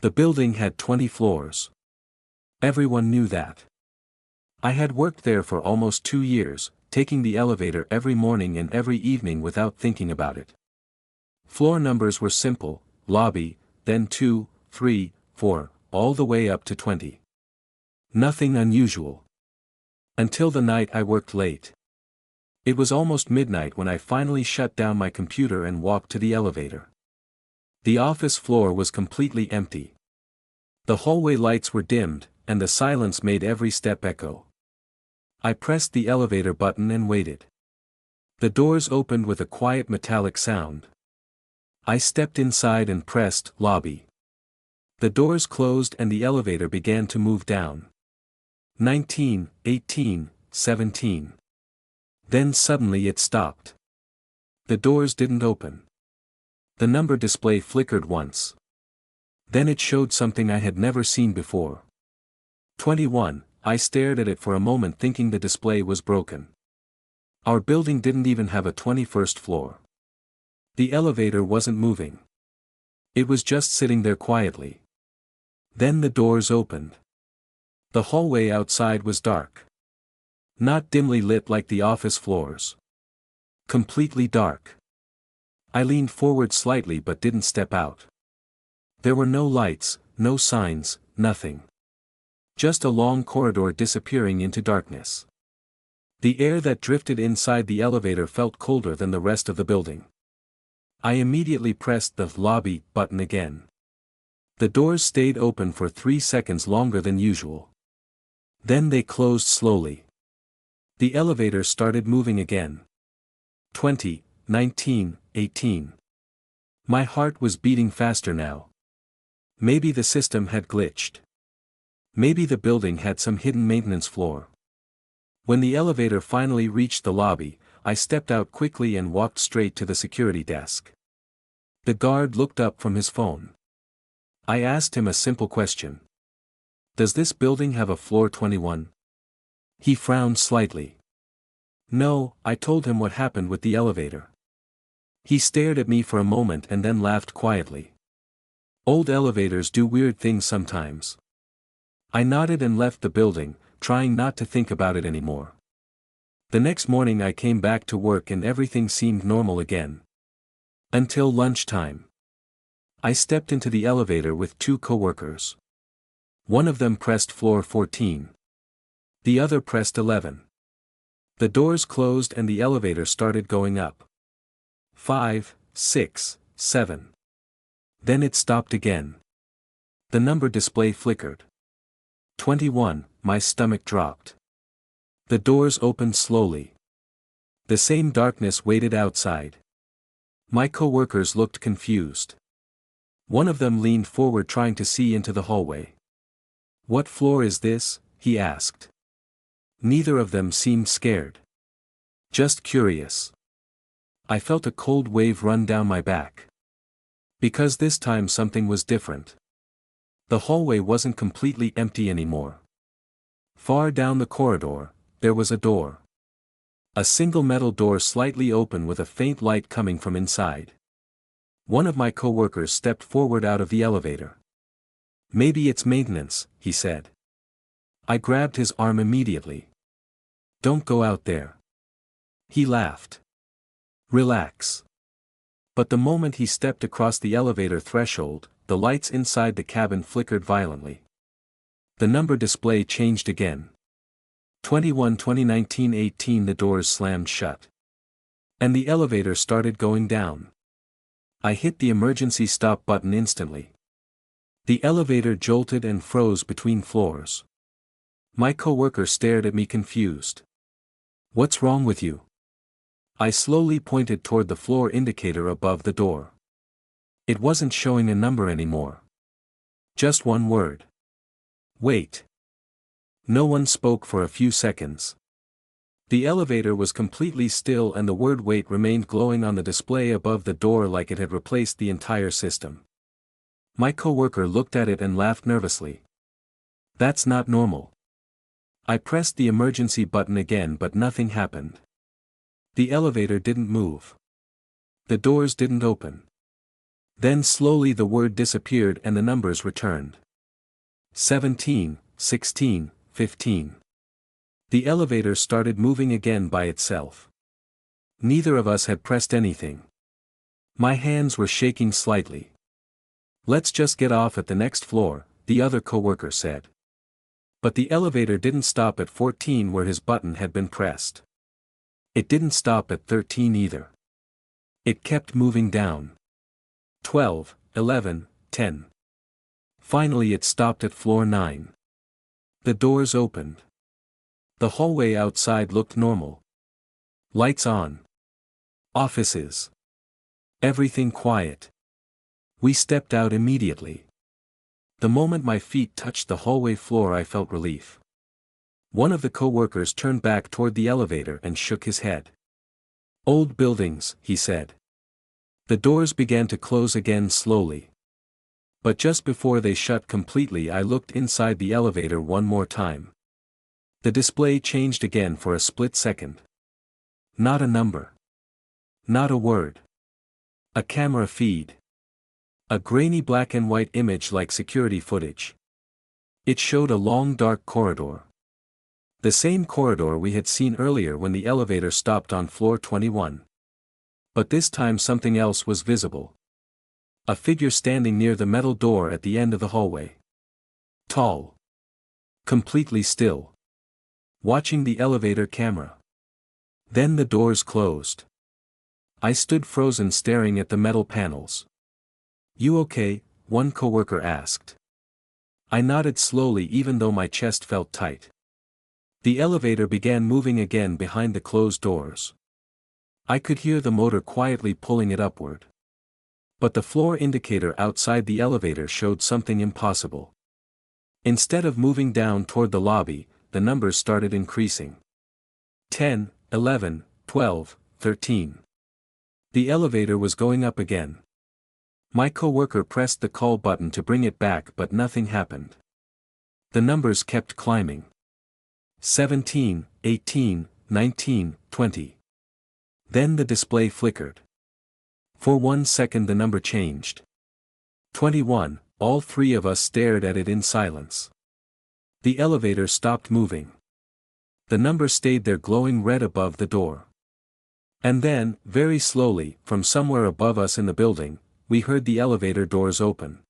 The building had 20 floors. Everyone knew that. I had worked there for almost 2 years, taking the elevator every morning and every evening without thinking about it. Floor numbers were simple: lobby, then 2, 3, 4, all the way up to 20. Nothing unusual. Until the night I worked late. It was almost midnight when I finally shut down my computer and walked to the elevator. The office floor was completely empty. The hallway lights were dimmed, and the silence made every step echo. I pressed the elevator button and waited. The doors opened with a quiet metallic sound. I stepped inside and pressed lobby. The doors closed and the elevator began to move down. 19, 18, 17. Then suddenly it stopped. The doors didn't open. The number display flickered once. Then it showed something I had never seen before. 21. I stared at it for a moment thinking the display was broken. Our building didn't even have a 21st floor. The elevator wasn't moving. It was just sitting there quietly. Then the doors opened. The hallway outside was dark. Not dimly lit like the office floors. Completely dark. I leaned forward slightly but didn't step out. There were no lights, no signs, nothing. Just a long corridor disappearing into darkness. The air that drifted inside the elevator felt colder than the rest of the building. I immediately pressed the lobby button again. The doors stayed open for 3 seconds longer than usual. Then they closed slowly. The elevator started moving again. 20, 19, 18. My heart was beating faster now. Maybe the system had glitched. Maybe the building had some hidden maintenance floor. When the elevator finally reached the lobby, I stepped out quickly and walked straight to the security desk. The guard looked up from his phone. I asked him a simple question. Does this building have a floor 21? He frowned slightly. No, I told him what happened with the elevator. He stared at me for a moment and then laughed quietly. Old elevators do weird things sometimes. I nodded and left the building, trying not to think about it anymore. The next morning I came back to work and everything seemed normal again. Until lunchtime. I stepped into the elevator with 2 coworkers. One of them pressed floor 14. The other pressed 11. The doors closed and the elevator started going up. 5, 6, 7. Then it stopped again. The number display flickered. 21, my stomach dropped. The doors opened slowly. The same darkness waited outside. My coworkers looked confused. One of them leaned forward trying to see into the hallway. What floor is this? He asked. Neither of them seemed scared. Just curious. I felt a cold wave run down my back. Because this time something was different. The hallway wasn't completely empty anymore. Far down the corridor, there was a door. A single metal door slightly open with a faint light coming from inside. One of my coworkers stepped forward out of the elevator. Maybe it's maintenance, he said. I grabbed his arm immediately. Don't go out there. He laughed. Relax. But the moment he stepped across the elevator threshold, the lights inside the cabin flickered violently. The number display changed again. 21 2019 18 The doors slammed shut. And the elevator started going down. I hit the emergency stop button instantly. The elevator jolted and froze between floors. My coworker stared at me confused. What's wrong with you? I slowly pointed toward the floor indicator above the door. It wasn't showing a number anymore. Just one word. Wait. No one spoke for a few seconds. The elevator was completely still and the word wait remained glowing on the display above the door like it had replaced the entire system. My coworker looked at it and laughed nervously. That's not normal. I pressed the emergency button again but nothing happened. The elevator didn't move. The doors didn't open. Then slowly the word disappeared and the numbers returned. 17, 16, 15. The elevator started moving again by itself. Neither of us had pressed anything. My hands were shaking slightly. "Let's just get off at the next floor," the other coworker said. But the elevator didn't stop at 14 where his button had been pressed. It didn't stop at 13 either. It kept moving down. 12, 11, 10. Finally it stopped at floor 9. The doors opened. The hallway outside looked normal. Lights on. Offices. Everything quiet. We stepped out immediately. The moment my feet touched the hallway floor I felt relief. One of the co-workers turned back toward the elevator and shook his head. "Old buildings," he said. The doors began to close again slowly. But just before they shut completely I looked inside the elevator one more time. The display changed again for a split second. Not a number. Not a word. A camera feed. A grainy black and white image like security footage. It showed a long dark corridor. The same corridor we had seen earlier when the elevator stopped on floor 21. But this time something else was visible. A figure standing near the metal door at the end of the hallway. Tall. Completely still. Watching the elevator camera. Then the doors closed. I stood frozen staring at the metal panels. "You okay?" one coworker asked. I nodded slowly even though my chest felt tight. The elevator began moving again behind the closed doors. I could hear the motor quietly pulling it upward. But the floor indicator outside the elevator showed something impossible. Instead of moving down toward the lobby, the numbers started increasing. 10, 11, 12, 13. The elevator was going up again. My coworker pressed the call button to bring it back but nothing happened. The numbers kept climbing. 17, 18, 19, 20. Then the display flickered. For 1 second the number changed. 21, all three of us stared at it in silence. The elevator stopped moving. The number stayed there glowing red above the door. And then, very slowly, from somewhere above us in the building, we heard the elevator doors open.